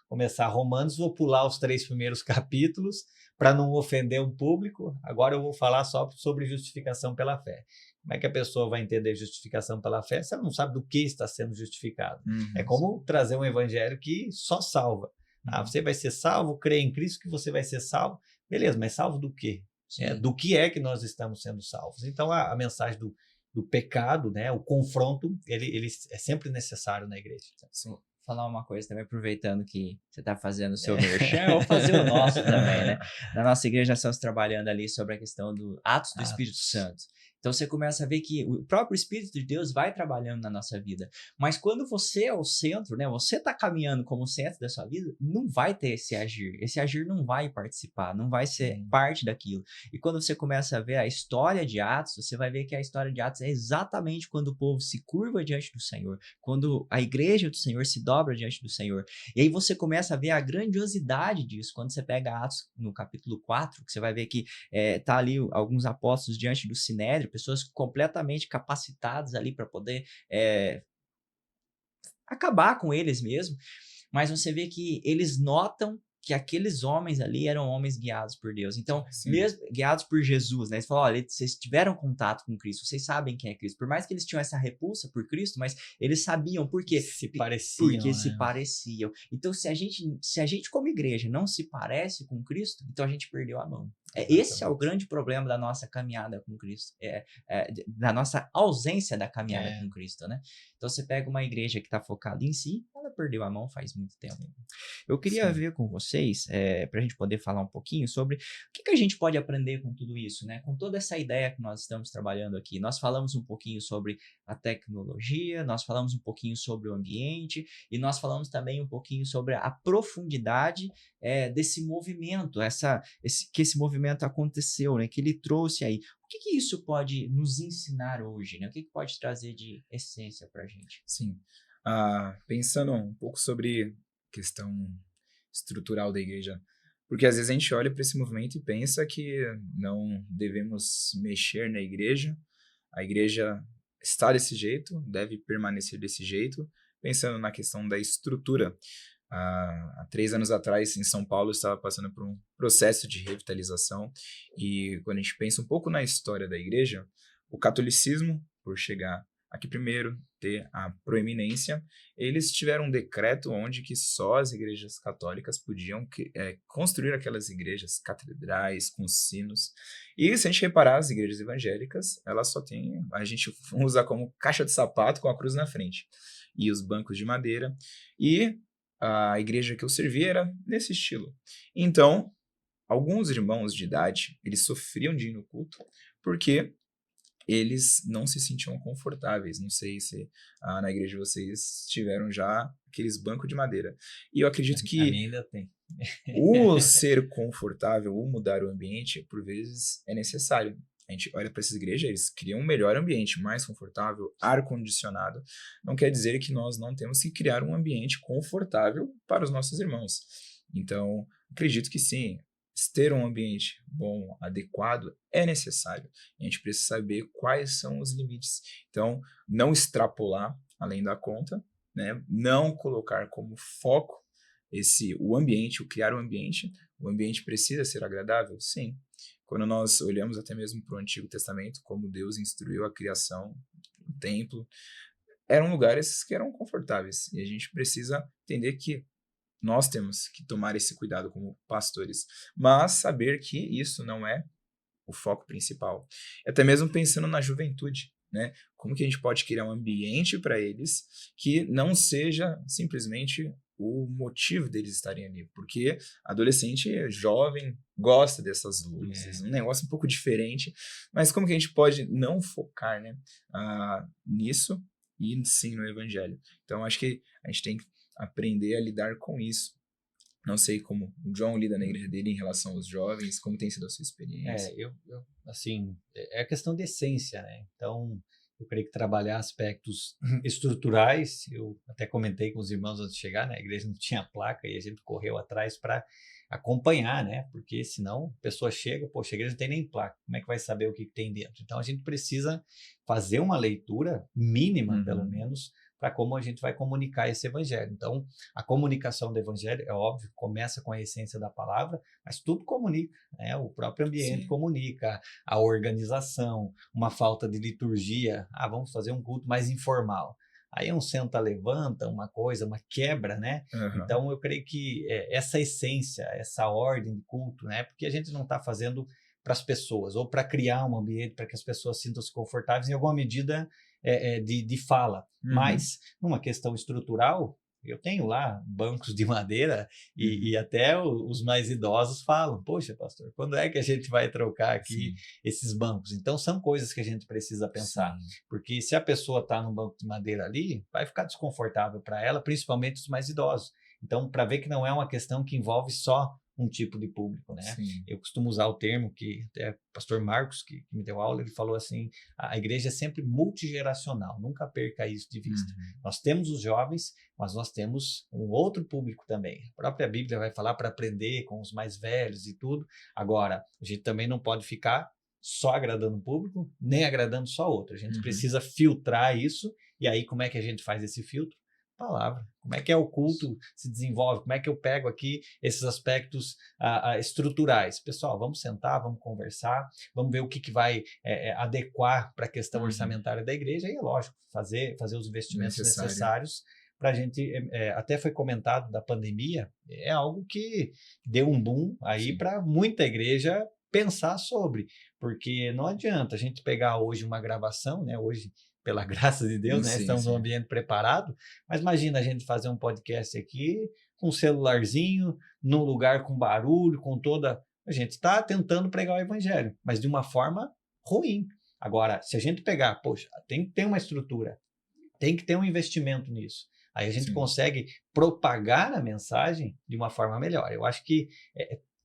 Começar Romanos, vou pular os 3 primeiros capítulos para não ofender um público. Agora eu vou falar só sobre justificação pela fé. Como é que a pessoa vai entender justificação pela fé se ela não sabe do que está sendo justificado? É como trazer um evangelho que só salva. Você vai ser salvo, crê em Cristo que você vai ser salvo. Beleza, mas salvo do quê? Do que é que nós estamos sendo salvos. Então, a mensagem do pecado, né, o confronto, ele é sempre necessário na igreja. Sim. Falar uma coisa também, aproveitando que você está fazendo o seu merchan, eu vou fazer o nosso também, né? Na nossa igreja, nós estamos trabalhando ali sobre a questão do Atos do Espírito Santo. Então você começa a ver que o próprio Espírito de Deus vai trabalhando na nossa vida. Mas quando você é o centro, né? Você está caminhando como centro da sua vida, não vai ter esse agir. Esse agir não vai participar, não vai ser parte daquilo. E quando você começa a ver a história de Atos, você vai ver que a história de Atos é exatamente quando o povo se curva diante do Senhor, quando a igreja do Senhor se dobra diante do Senhor. E aí você começa a ver a grandiosidade disso. Quando você pega Atos no capítulo 4, que você vai ver que tá ali alguns apóstolos diante do Sinédrio, pessoas completamente capacitadas ali para poder acabar com eles mesmo, mas você vê que eles notam que aqueles homens ali eram homens guiados por Deus. Então, mesmo guiados por Jesus, né? Eles falam, olha, vocês tiveram contato com Cristo, vocês sabem quem é Cristo. Por mais que eles tinham essa repulsa por Cristo, mas eles sabiam por quê? Porque se pareciam. Então, se a gente como igreja não se parece com Cristo, então a gente perdeu a mão. Esse é o grande problema da nossa caminhada com Cristo, da nossa ausência da caminhada com Cristo, né? Então, você pega uma igreja que está focada em si, ela perdeu a mão faz muito tempo. Eu queria ver com vocês, para a gente poder falar um pouquinho sobre o que a gente pode aprender com tudo isso, né? Com toda essa ideia que nós estamos trabalhando aqui. Nós falamos um pouquinho sobre a tecnologia, nós falamos um pouquinho sobre o ambiente e nós falamos também um pouquinho sobre a profundidade desse movimento, que esse movimento aconteceu, né? Que ele trouxe aí. O que isso pode nos ensinar hoje, né? O que pode trazer de essência para a gente? Sim. Pensando um pouco sobre questão estrutural da igreja, porque às vezes a gente olha para esse movimento e pensa que não devemos mexer na igreja, a igreja está desse jeito, deve permanecer desse jeito, pensando na questão da estrutura. Há 3 anos atrás, em São Paulo, eu estava passando por um processo de revitalização e quando a gente pensa um pouco na história da igreja, o catolicismo, por chegar aqui primeiro, ter a proeminência, eles tiveram um decreto onde que só as igrejas católicas podiam construir aquelas igrejas catedrais com sinos. E se a gente reparar, as igrejas evangélicas, elas só tem, a gente usa como caixa de sapato com a cruz na frente. E os bancos de madeira. E a igreja que eu servi era nesse estilo. Então, alguns irmãos de idade, eles sofriam de ir no culto, porque eles não se sentiam confortáveis. Não sei se na igreja vocês tiveram já aqueles bancos de madeira. E eu acredito que ainda tem. O ser confortável, o mudar o ambiente, por vezes é necessário. A gente olha para essas igrejas, eles criam um melhor ambiente, mais confortável, ar-condicionado. Não quer dizer que nós não temos que criar um ambiente confortável para os nossos irmãos. Então, acredito que sim, ter um ambiente bom, adequado, é necessário. A gente precisa saber quais são os limites. Então, não extrapolar além da conta, né? Não colocar como foco o ambiente, o criar um ambiente. O ambiente precisa ser agradável? Sim. Quando nós olhamos até mesmo para o Antigo Testamento, como Deus instruiu a criação, o templo, eram lugares que eram confortáveis. E a gente precisa entender que nós temos que tomar esse cuidado como pastores, mas saber que isso não é o foco principal. Até mesmo pensando na juventude, né? Como que a gente pode criar um ambiente para eles que não seja simplesmente o motivo deles estarem ali, porque adolescente jovem gosta dessas luzes, um negócio um pouco diferente, mas como que a gente pode não focar, né, nisso e sim no evangelho? Então acho que a gente tem que aprender a lidar com isso. Não sei como o John lida na igreja dele em relação aos jovens, como tem sido a sua experiência. Assim, é questão de essência, né? Então, eu creio que trabalhar aspectos estruturais, eu até comentei com os irmãos antes de chegar, né? A igreja não tinha placa e a gente correu atrás para acompanhar, né? Porque senão a pessoa chega, poxa, a igreja não tem nem placa, como é que vai saber o que tem dentro? Então, a gente precisa fazer uma leitura mínima, pelo menos, para como a gente vai comunicar esse evangelho. Então, a comunicação do evangelho, é óbvio, começa com a essência da palavra, mas tudo comunica, né? O próprio ambiente comunica, a organização, uma falta de liturgia, vamos fazer um culto mais informal. Aí um senta-levanta, uma coisa, uma quebra, né? Então, eu creio que essa essência, essa ordem de culto, né? Porque a gente não está fazendo para as pessoas, ou para criar um ambiente para que as pessoas sintam-se confortáveis, em alguma medida de fala. Mas, numa questão estrutural, Eu tenho lá bancos de madeira e Uhum. até os mais idosos falam, poxa, pastor, quando é que a gente vai trocar aqui Sim, esses bancos? Então, são coisas que a gente precisa pensar, sim. porque se a pessoa está num banco de madeira ali, vai ficar desconfortável para ela, principalmente os mais idosos. Então, para ver que não é uma questão que envolve só um tipo de público, né? Sim. Eu costumo usar o termo que até o pastor Marcos, que me deu aula, ele falou assim, a igreja é sempre multigeracional, nunca perca isso de vista. Uhum. Nós temos os jovens, mas nós temos um outro público também. A própria Bíblia vai falar para aprender com os mais velhos e tudo. Agora, a gente também não pode ficar só agradando um público, nem agradando só outro. A gente Uhum. precisa filtrar isso, e aí como é que a gente faz esse filtro? Palavra. Como é que é o culto se desenvolve? Como é que eu pego aqui esses aspectos estruturais? Pessoal, vamos sentar, vamos conversar, vamos ver o que vai adequar para a questão Uhum. orçamentária da igreja, e é lógico, fazer os investimentos Necessário. necessários para a gente, até foi comentado da pandemia, é algo que deu um boom aí Sim. para muita igreja pensar sobre, porque não adianta a gente pegar hoje uma gravação, né? Hoje, pela graça de Deus, né? Sim, Estamos num sim. ambiente preparado, mas imagina a gente fazer um podcast aqui com um celularzinho, num lugar com barulho, com toda. A gente está tentando pregar o evangelho, mas de uma forma ruim. Agora, se a gente pegar, poxa, tem que ter uma estrutura, tem que ter um investimento nisso. Aí a gente Sim. consegue propagar a mensagem de uma forma melhor. Eu acho que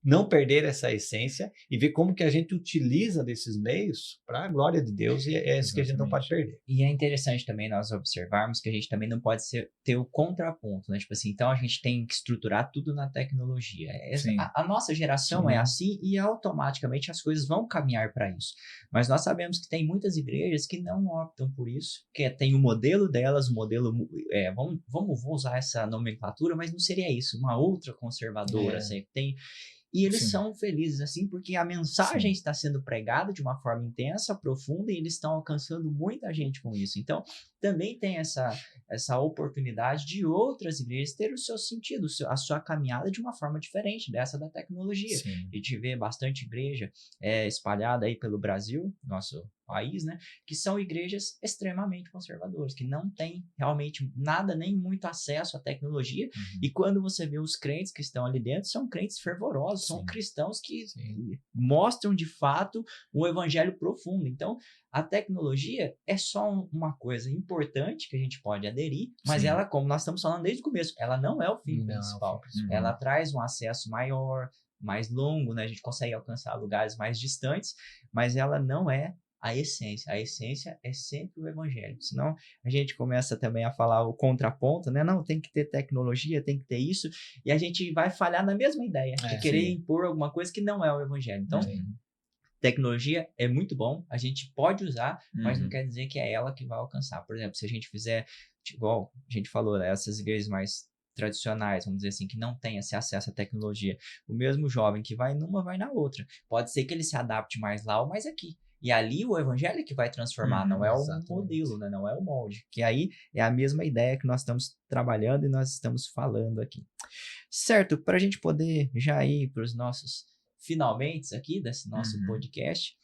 não perder essa essência e ver como que a gente utiliza desses meios para a glória de Deus, e é isso que a gente não pode Exatamente. perder. E é interessante também nós observarmos que a gente também não pode ter o contraponto, né? Tipo assim, então a gente tem que estruturar tudo na tecnologia. Sim. A nossa geração é assim e automaticamente as coisas vão caminhar para isso. Mas nós sabemos que tem muitas igrejas que não optam por isso, que tem o modelo delas, o modelo, vou usar essa nomenclatura, mas não seria isso, uma outra conservadora, assim, tem. E eles Sim. são felizes assim porque a mensagem Sim. está sendo pregada de uma forma intensa, profunda, e eles estão alcançando muita gente com isso. Então, também tem essa oportunidade de outras igrejas ter o seu sentido, a sua caminhada de uma forma diferente dessa da tecnologia. Sim. A gente vê bastante igreja espalhada aí pelo Brasil, nosso país, né, que são igrejas extremamente conservadoras, que não têm realmente nada, nem muito acesso à tecnologia, Uhum. e quando você vê os crentes que estão ali dentro, são crentes fervorosos, são Sim. cristãos que Sim. mostram de fato um evangelho profundo. Então, a tecnologia é só uma coisa importante que a gente pode aderir, mas Sim. ela, como nós estamos falando desde o começo, ela não é o fim Não, principal. Uhum. Ela traz um acesso maior, mais longo, né? A gente consegue alcançar lugares mais distantes, mas ela não é a essência. A essência é sempre o evangelho. Senão a gente começa também a falar o contraponto, né? Não, tem que ter tecnologia, tem que ter isso, e a gente vai falhar na mesma ideia, de querer Sim. impor alguma coisa que não é o evangelho. Então, Sim. tecnologia é muito bom, a gente pode usar, mas não Uhum. quer dizer que é ela que vai alcançar. Por exemplo, se a gente fizer, igual a gente falou, né, essas igrejas mais tradicionais, vamos dizer assim, que não tem esse acesso à tecnologia, o mesmo jovem que vai numa, vai na outra. Pode ser que ele se adapte mais lá ou mais aqui. E ali o evangelho é que vai transformar, não é o Exatamente. modelo, né? Não é o molde. Que aí é a mesma ideia que nós estamos trabalhando e nós estamos falando aqui. Certo, para a gente poder já ir para os nossos finalmente aqui desse nosso Uhum. podcast,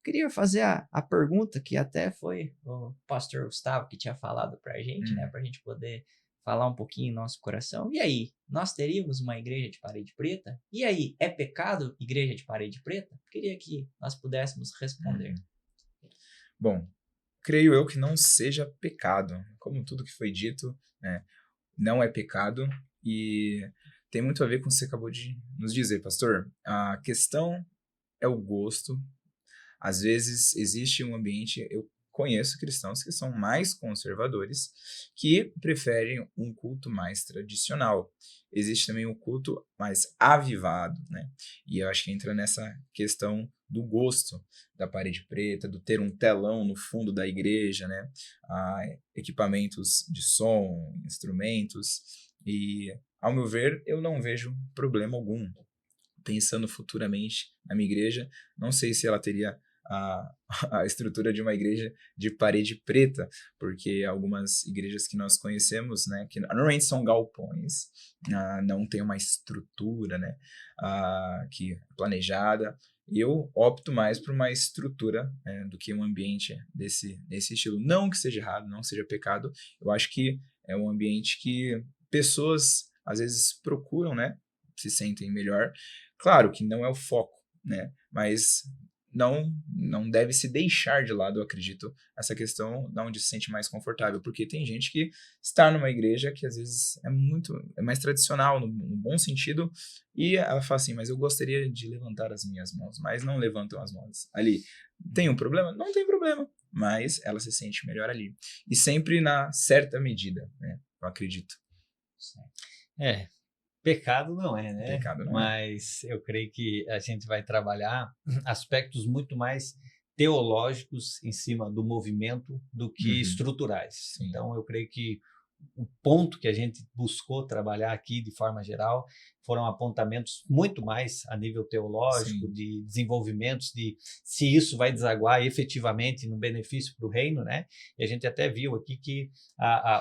queria fazer a pergunta que até foi o pastor Gustavo que tinha falado para a gente, né? Para a gente poder falar um pouquinho em nosso coração. E aí, nós teríamos uma igreja de parede preta? E aí, é pecado igreja de parede preta? Queria que nós pudéssemos responder. Bom, creio eu que não seja pecado. Como tudo que foi dito, né, não é pecado e tem muito a ver com o que você acabou de nos dizer, pastor. A questão é o gosto. Às vezes existe um ambiente, eu conheço cristãos que são mais conservadores, que preferem um culto mais tradicional. Existe também um culto mais avivado, né? E eu acho que entra nessa questão do gosto da parede preta, do ter um telão no fundo da igreja, né? Equipamentos de som, instrumentos, e ao meu ver, eu não vejo problema algum. Pensando futuramente na minha igreja, não sei se ela teria a, a estrutura de uma igreja de parede preta, porque algumas igrejas que nós conhecemos, né, que normalmente são galpões, não tem uma estrutura, né, que é planejada. Eu opto mais por uma estrutura, do que um ambiente desse estilo. Não que seja errado, não seja pecado. Eu acho que é um ambiente que pessoas às vezes procuram, né, se sentem melhor. Claro que não é o foco, né, mas não deve se deixar de lado, eu acredito, essa questão de onde se sente mais confortável, porque tem gente que está numa igreja que às vezes é mais tradicional, no bom sentido, e ela fala assim, mas eu gostaria de levantar as minhas mãos, mas não levantam as mãos ali. Tem um problema? Não tem problema, mas ela se sente melhor ali. E sempre na certa medida, né, eu acredito. Pecado não é, né? Pecado não é. Mas eu creio que a gente vai trabalhar aspectos muito mais teológicos em cima do movimento do que estruturais. Sim. Então, eu creio que o ponto que a gente buscou trabalhar aqui, de forma geral, foram apontamentos muito mais a nível teológico, Sim. de desenvolvimentos, de se isso vai desaguar efetivamente no benefício para o reino, né? E a gente até viu aqui que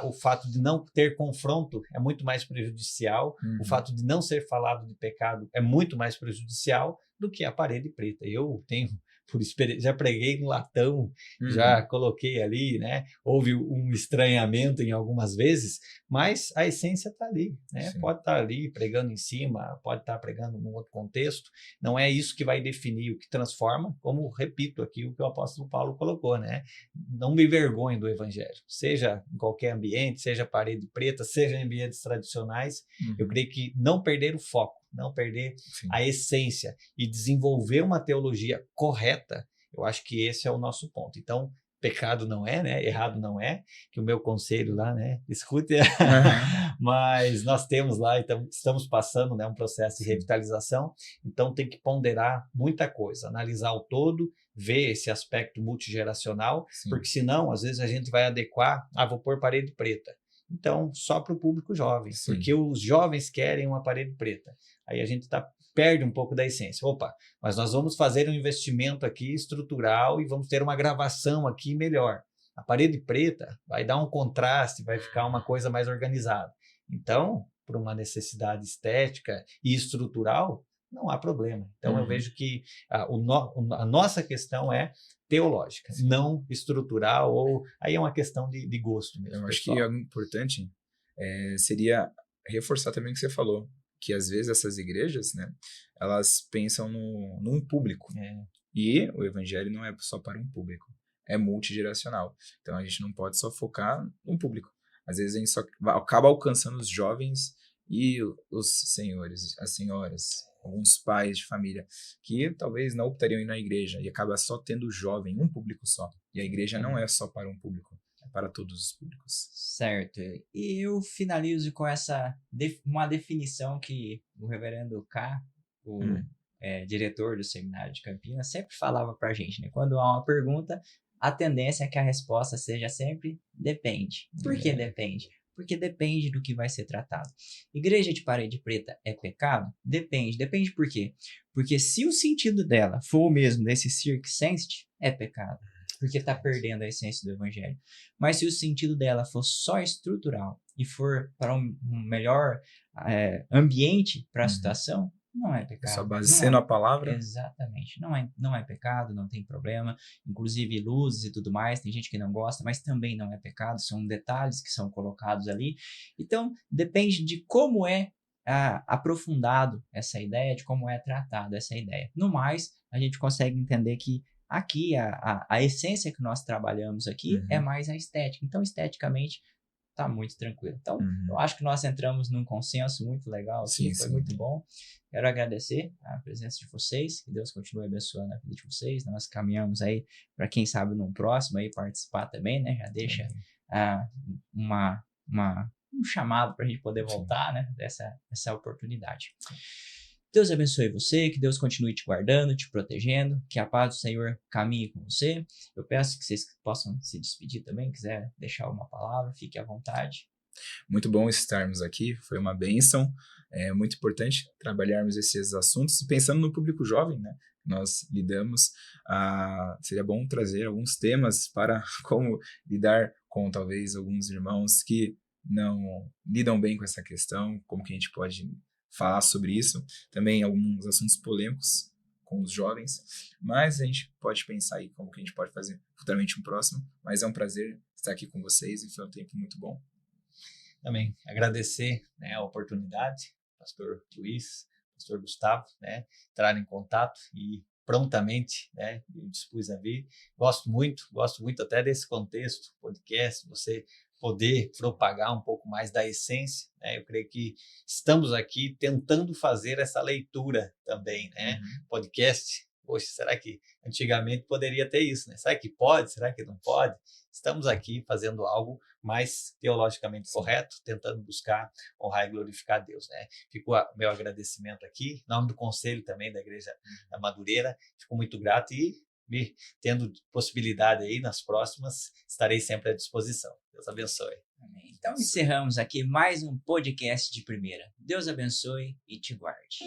o fato de não ter confronto é muito mais prejudicial, o fato de não ser falado de pecado é muito mais prejudicial do que a parede preta. Eu tenho por experiência, já preguei no latão, já coloquei ali, né? Houve um estranhamento em algumas vezes, mas a essência está ali, né? Sim. Pode estar ali pregando em cima, pode estar pregando num outro contexto, não é isso que vai definir o que transforma, como repito aqui o que o apóstolo Paulo colocou, né? Não me vergonhe do evangelho, seja em qualquer ambiente, seja parede preta, seja em ambientes tradicionais, eu creio que não perder o foco, não perder a essência e desenvolver uma teologia correta, eu acho que esse é o nosso ponto. Então, pecado não é, né? Errado não é, que o meu conselho lá, né? Escute, mas nós temos lá, então, estamos passando, né, um processo de revitalização, então tem que ponderar muita coisa, analisar o todo, ver esse aspecto multigeracional, porque senão, às vezes a gente vai adequar, vou pôr parede preta. Então, só para o público jovem, porque os jovens querem uma parede preta. Aí a gente perde um pouco da essência. Opa, mas nós vamos fazer um investimento aqui estrutural e vamos ter uma gravação aqui melhor. A parede preta vai dar um contraste, vai ficar uma coisa mais organizada. Então, por uma necessidade estética e estrutural, não há problema. Então, eu vejo que a nossa questão é teológica, não estrutural, ou aí é uma questão de gosto mesmo. Eu acho que algo importante seria reforçar também o que você falou, que às vezes essas igrejas, né, elas pensam num público, e o evangelho não é só para um público, é multigeracional. Então a gente não pode só focar num público. Às vezes a gente só acaba alcançando os jovens e os senhores, as senhoras, alguns pais de família que talvez não optariam em ir na igreja e acaba só tendo jovem, um público só. E a igreja não é só para um público, é para todos os públicos. Certo. E eu finalizo com uma definição que o reverendo K, o diretor do seminário de Campinas, sempre falava para a gente, né? Quando há uma pergunta, a tendência é que a resposta seja sempre depende. Por que depende? Porque depende do que vai ser tratado. Igreja de parede preta é pecado? Depende. Depende por quê? Porque se o sentido dela for o mesmo desse circumstante, é pecado. Porque está perdendo a essência do evangelho. Mas se o sentido dela for só estrutural e for para um melhor ambiente para a situação, não é pecado. Só base sendo a palavra? Exatamente. Não é pecado, não tem problema. Inclusive luzes e tudo mais, tem gente que não gosta, mas também não é pecado. São detalhes que são colocados ali. Então, depende de como é aprofundado essa ideia, de como é tratada essa ideia. No mais, a gente consegue entender que aqui, a essência que nós trabalhamos aqui é mais a estética. Então, esteticamente, está muito tranquilo. Então, eu acho que nós entramos num consenso muito legal aqui, foi muito bom. Quero agradecer a presença de vocês, que Deus continue abençoando a vida de vocês. Nós caminhamos aí para quem sabe num próximo aí participar também, né? Já deixa um chamado para a gente poder voltar, né? Dessa oportunidade. Deus abençoe você, que Deus continue te guardando, te protegendo, que a paz do Senhor caminhe com você. Eu peço que vocês possam se despedir também, quiser deixar uma palavra, fique à vontade. Muito bom estarmos aqui, foi uma bênção, é muito importante trabalharmos esses assuntos, pensando no público jovem, né? Nós lidamos, seria bom trazer alguns temas para como lidar com talvez alguns irmãos que não lidam bem com essa questão, como que a gente pode falar sobre isso, também alguns assuntos polêmicos com os jovens, mas a gente pode pensar aí como que a gente pode fazer futuramente um próximo, mas é um prazer estar aqui com vocês e foi um tempo muito bom. Também agradecer, né, a oportunidade, pastor Luiz, pastor Gustavo, né, entrar em contato e prontamente, né, me dispus a vir. Gosto muito até desse contexto, podcast, você poder propagar um pouco mais da essência, né? Eu creio que estamos aqui tentando fazer essa leitura também, né? Podcast, poxa, será que antigamente poderia ter isso, né? Será que pode? Será que não pode? Estamos aqui fazendo algo mais teologicamente correto, tentando buscar honrar e glorificar a Deus, né? Fico o meu agradecimento aqui, em nome do conselho também da Igreja da Madureira, fico muito grato e tendo possibilidade aí nas próximas, estarei sempre à disposição. Deus abençoe. Amém. Então encerramos aqui mais um podcast de primeira. Deus abençoe e te guarde.